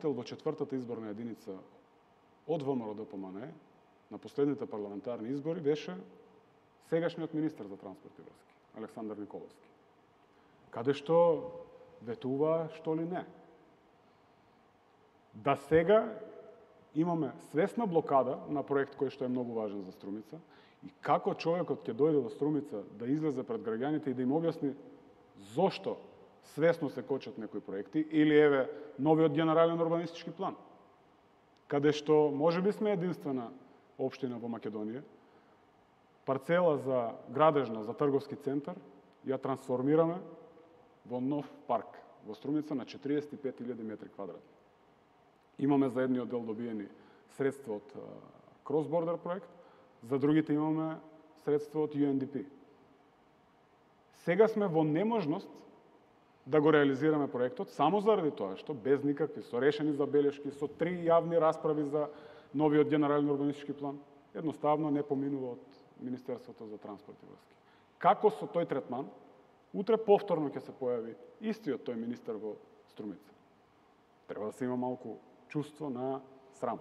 носител во 4-та изборна единица од ВМРО ДПМНЕ на последните парламентарни избори беше сегашниот министер за транспорт и врски, Александар Николовски. Каде што ветува, што ли не. Да сега имаме свесна блокада на проект кој што е многу важен за Струмица и како човекот ќе дојде во Струмица да излезе пред граѓаните и да им објасни зошто свесно се кочат некои проекти или еве новиот генерален урбанистички план, каде што можеби сме единствена општина во Македонија, парцела за градежна, за трговски центар, ја трансформираме во нов парк во Струмица на 45.000 метри квадратни. Имаме за едниот дел добиени средства од Cross Border проект, за другите имаме средства од UNDP. Сега сме во неможност да го реализираме проектот само заради тоа што без никакви со решени забелешки, со 3 јавни расправи за новиот генерален урбанистички план, едноставно не поминува од Министерството за транспорт и врски. Како со тој третман, утре повторно ќе се појави истиот тој министер во Струмица. Треба да се има малку чувство на срам.